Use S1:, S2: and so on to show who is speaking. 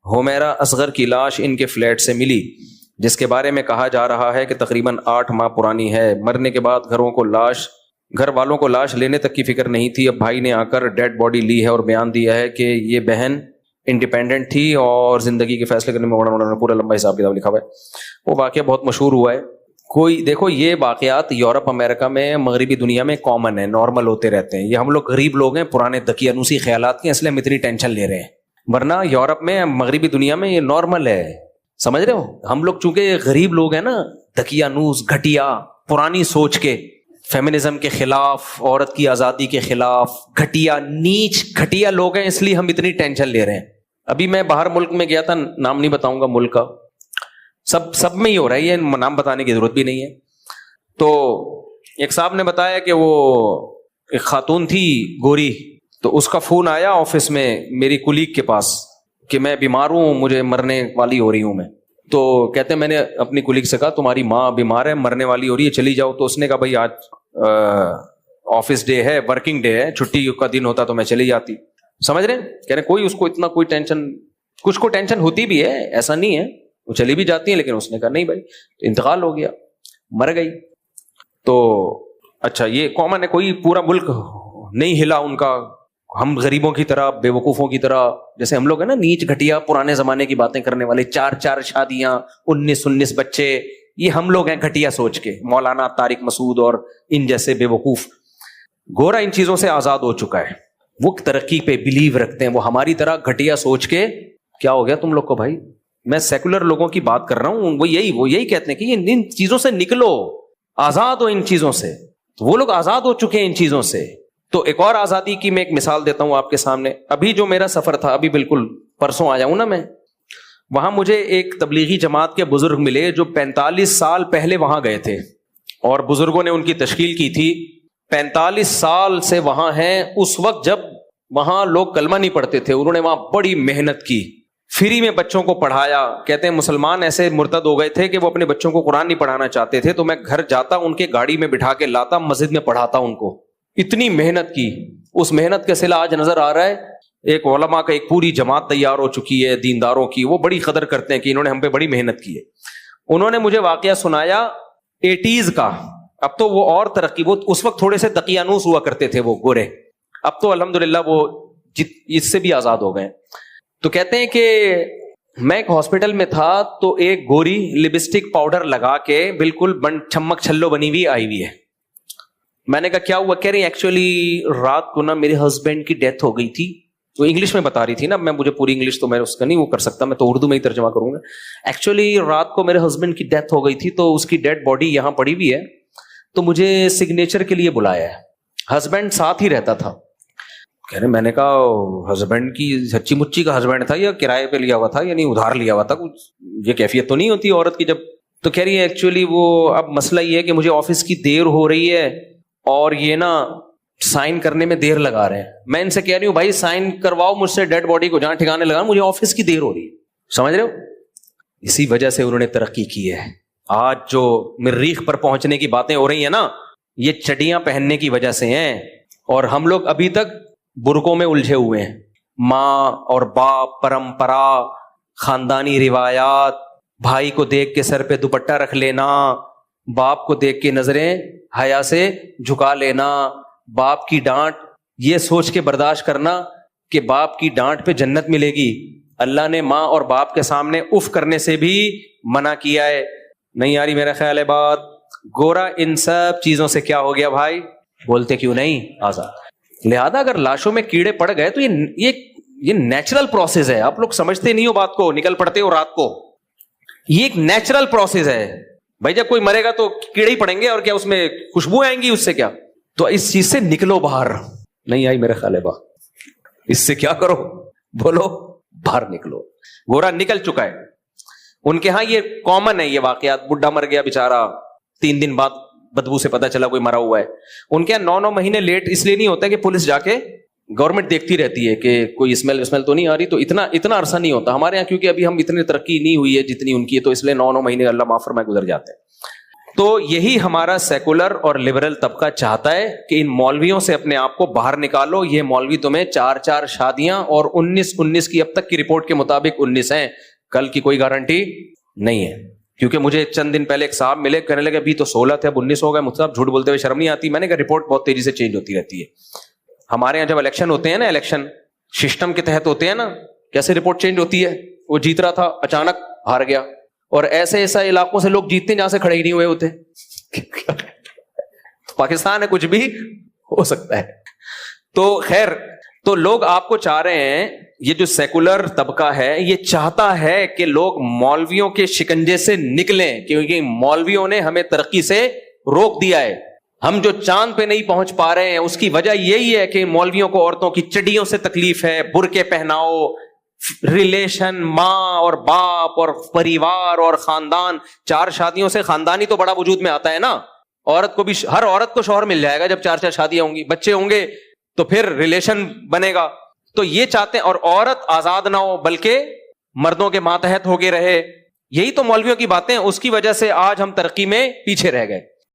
S1: ہومیرا اصغر کی لاش ان کے فلیٹ سے ملی، جس کے بارے میں کہا جا رہا ہے کہ تقریباً 8 ماہ پرانی ہے۔ مرنے کے بعد گھر والوں کو لاش لینے تک کی فکر نہیں تھی۔ اب بھائی نے آ کر ڈیڈ باڈی لی ہے اور بیان دیا ہے کہ یہ بہن انڈیپینڈنٹ تھی اور زندگی کے فیصلے کرنے میں پورا لمبا حساب کتاب لکھا ہوا ہے۔ وہ واقعہ بہت مشہور ہوا ہے۔ دیکھو یہ واقعات یورپ امریکہ میں مغربی دنیا میں کامن ہے، نارمل ہوتے رہتے ہیں۔ یہ ہم لوگ غریب لوگ ہیں، پرانے دقیانوسی خیالات کے، اس لیے ہم اتنی ٹینشن لے رہے ہیں، ورنہ یورپ میں مغربی دنیا میں یہ نارمل ہے، سمجھ رہے ہو؟ ہم لوگ چونکہ غریب لوگ ہیں نا، دقیانوس، گھٹیا، پرانی سوچ کے، فیمنزم کے خلاف، عورت کی آزادی کے خلاف، گھٹیا، نیچ، گھٹیا لوگ ہیں، اس لیے ہم اتنی ٹینشن لے رہے ہیں۔ ابھی میں باہر ملک میں گیا تھا، نام نہیں بتاؤں گا ملک کا، سب میں ہی ہو رہا ہے، یہ نام بتانے کی ضرورت بھی نہیں ہے۔ تو ایک صاحب نے بتایا کہ وہ ایک خاتون تھی گوری، تو اس کا فون آیا آفس میں میری کولیگ کے پاس کہ میں بیمار ہوں، مجھے مرنے والی ہو رہی ہوں میں۔ تو کہتے ہیں میں نے اپنی کولیگ سے کہا تمہاری ماں بیمار ہے، مرنے والی ہو رہی ہے، چلی جاؤ۔ تو اس نے کہا بھائی آج آفس ڈے ہے، ورکنگ ڈے ہے، چھٹی کا دن ہوتا تو میں چلی جاتی۔ سمجھ رہے ہیں؟ کہہ رہے کوئی اس کو اتنا کوئی ٹینشن، کچھ کو ٹینشن ہوتی بھی ہے، ایسا نہیں ہے، وہ چلی بھی جاتی ہیں، لیکن اس نے کہا نہیں بھائی انتقال ہو گیا، مر گئی۔ تو اچھا یہ کامن ہے، کوئی پورا ملک نہیں ہلا ان کا، ہم غریبوں کی طرح، بے وقوفوں کی طرح، جیسے ہم لوگ ہیں نا نیچ گھٹیا پرانے زمانے کی باتیں کرنے والے، 4 شادیاں، 19 بچے، یہ ہم لوگ ہیں گھٹیا سوچ کے، مولانا طارق مسعود اور ان جیسے بے وقوف۔ گورا ان چیزوں سے آزاد ہو چکا ہے، وہ ترقی پہ بلیو رکھتے ہیں، وہ ہماری طرح گھٹیا سوچ کے کیا ہو گیا تم لوگ کو بھائی، میں سیکولر لوگوں کی بات کر رہا ہوں، وہ یہی کہتے ہیں کہ یہ ان چیزوں سے نکلو، آزاد ہو ان چیزوں سے، تو وہ لوگ آزاد ہو چکے ہیں ان چیزوں سے۔ تو ایک اور آزادی کی میں ایک مثال دیتا ہوں آپ کے سامنے۔ ابھی جو میرا سفر تھا، ابھی بالکل پرسوں آیا ہوں نا میں، وہاں مجھے ایک تبلیغی جماعت کے بزرگ ملے جو 45 سال پہلے وہاں گئے تھے، اور بزرگوں نے ان کی تشکیل کی تھی، 45 سال سے وہاں ہیں۔ اس وقت جب وہاں لوگ کلمہ نہیں پڑھتے تھے، انہوں نے وہاں بڑی محنت کی، فری میں بچوں کو پڑھایا۔ کہتے ہیں مسلمان ایسے مرتد ہو گئے تھے کہ وہ اپنے بچوں کو قرآن نہیں پڑھانا چاہتے تھے، تو میں گھر جاتا، ان کے گاڑی میں بٹھا کے لاتا، مسجد میں پڑھاتا ان کو، اتنی محنت کی۔ اس محنت کا صلہ آج نظر آ رہا ہے، ایک علماء کا ایک پوری جماعت تیار ہو چکی ہے دینداروں کی، وہ بڑی قدر کرتے ہیں کہ انہوں نے ہم پہ بڑی محنت کی ہے۔ انہوں نے مجھے واقعہ سنایا 80s کا، اب تو وہ اور ترقی، وہ اس وقت تھوڑے سے دقیانوس ہوا کرتے تھے وہ گورے، اب تو الحمدللہ وہ اس سے بھی آزاد ہو گئے۔ تو کہتے ہیں کہ میں ایک ہاسپٹل میں تھا، تو ایک گوری لپسٹک پاؤڈر لگا کے بالکل چھمک چھلو بنی ہوئی آئی ہوئی ہے۔ میں نے کہا کیا ہوا؟ کہہ رہی ایکچولی رات کو نا میرے ہسبینڈ کی ڈیتھ ہو گئی تھی، وہ انگلش میں بتا رہی تھی نا، مجھے پوری انگلش تو میں اس کا نہیں وہ کر سکتا، میں تو اردو میں ہی ترجمہ کروں گا۔ ایکچولی رات کو میرے ہسبینڈ کی ڈیتھ ہو گئی تھی، تو اس کی ڈیڈ باڈی یہاں پڑی ہوئی ہے، تو مجھے سگنیچر کے لیے بلایا ہے۔ ہسبینڈ ساتھ ہی رہتا تھا۔ کہہ رہے میں نے کہا ہسبینڈ کی سچی مچی کا ہسبینڈ تھا یا کرائے پہ لیا ہوا تھا، یعنی ادھار لیا ہوا تھا؟ کچھ یہ کیفیت تو نہیں ہوتی عورت کی جب؟ تو کہہ رہی ہے ایکچولی وہ اب مسئلہ یہ ہے کہ مجھے آفس کی دیر ہو رہی ہے، اور یہ نا سائن کرنے میں دیر لگا رہے ہیں۔ میں ان سے کہہ رہی ہوں بھائی سائن کرواؤ مجھ سے ڈیڈ باڈی کو جہاں ٹھکانے لگا، مجھے آفس کی دیر ہو رہی ہے، سمجھ رہے ہو؟ اسی وجہ سے انہوں نے ترقی کی ہے۔ آج جو مریخ پر پہنچنے کی باتیں ہو رہی ہیں نا، یہ چڈیاں پہننے کی وجہ سے ہیں، اور ہم لوگ ابھی تک برقعوں میں الجھے ہوئے ہیں۔ ماں اور باپ، پرمپرا، خاندانی روایات، بھائی کو دیکھ کے سر پہ دوپٹہ رکھ لینا، باپ کو دیکھ کے نظریں حیا سے جھکا لینا، باپ کی ڈانٹ یہ سوچ کے برداشت کرنا کہ باپ کی ڈانٹ پہ جنت ملے گی۔ اللہ نے ماں اور باپ کے سامنے اف کرنے سے بھی منع کیا ہے۔ نہیں آ رہی میرا خیال ہے بات؟ گورا ان سب چیزوں سے کیا ہو گیا بھائی؟ بولتے کیوں نہیں؟ آزاد۔ لہذا اگر لاشوں میں کیڑے پڑ گئے تو یہ نیچرل پروسیس ہے، آپ لوگ سمجھتے نہیں ہو بات کو، نکل پڑتے ہو رات کو، یہ ایک نیچرل پروسیس ہے بھائی۔ جب کوئی مرے گا تو کیڑے ہی پڑیں گے، اور کیا اس میں خوشبو آئیں گی؟ اس سے کیا؟ تو اس چیز سے نکلو باہر۔ نہیں آئی میرے خیال ہے بات؟ اس سے کیا کرو؟ بولو باہر نکلو۔ گورا نکل چکا ہے۔ ان کے ہاں یہ کامن ہے یہ واقعات، بڈھا مر گیا بیچارہ، 3 دن بعد بدبو سے پتا چلا کوئی مرا ہوا ہے۔ ان کے 9 مہینے لیٹ اس لیے نہیں ہوتا کہ پولیس جا کے گورنمنٹ دیکھتی رہتی ہے کہ کوئی اسمیل تو نہیں آ رہی، تو اتنا عرصہ نہیں ہوتا ہمارے یہاں، کیونکہ ابھی ہم اتنی ترقی نہیں ہوئی ہے جتنی ان کی ہے، تو اس لیے 9 مہینے اللہ معاف فرمائے گزر جاتے ہیں۔ تو یہی ہمارا سیکولر اور لبرل طبقہ چاہتا ہے کہ ان مولویوں سے اپنے آپ کو باہر نکالو. یہ مولوی تمہیں 4 شادیاں اور 19 کی اب تک کی رپورٹ کے مطابق 19 ہیں, کل کی کوئی گارنٹی نہیں ہے. کیونکہ مجھے چند دن پہلے ایک صاحب ملے, کہنے لگے ابھی تو 16 تھے اب 19 ہو گئے. مجھ سے آپ جھوٹ بولتے ہوئے شرم نہیں آتی؟ میں نے کہا رپورٹ بہت تیزی سے چینج ہوتی رہتی ہے. ہمارے یہاں جب الیکشن ہوتے ہیں نا, الیکشن سسٹم کے تحت ہوتے ہیں نا, کیسے رپورٹ چینج ہوتی ہے. وہ جیت رہا تھا, اچانک ہار گیا, اور ایسے علاقوں سے لوگ جیتتے ہیں جہاں سے کھڑے ہی نہیں ہوئے ہوتے. پاکستان ہے, کچھ بھی ہو سکتا ہے. تو خیر, تو لوگ آپ کو چاہ رہے ہیں, یہ جو سیکولر طبقہ ہے یہ چاہتا ہے کہ لوگ مولویوں کے شکنجے سے نکلیں, کیونکہ مولویوں نے ہمیں ترقی سے روک دیا ہے. ہم جو چاند پہ نہیں پہنچ پا رہے ہیں اس کی وجہ یہی ہے کہ مولویوں کو عورتوں کی چڈیوں سے تکلیف ہے, برقعے پہناؤ, ریلیشن ماں اور باپ اور پریوار اور خاندان. 4 شادیوں سے خاندانی تو بڑا وجود میں آتا ہے نا. عورت کو بھی, ہر عورت کو شوہر مل جائے گا جب 4 شادیاں ہوں گی, بچے ہوں گے تو پھر ریلیشن بنے گا. تو یہ چاہتے ہیں, اور عورت آزاد نہ ہو بلکہ مردوں کے ماتحت ہو کے رہے. یہی تو مولویوں کی باتیں, اس کی وجہ سے آج ہم ترقی میں پیچھے رہ گئے.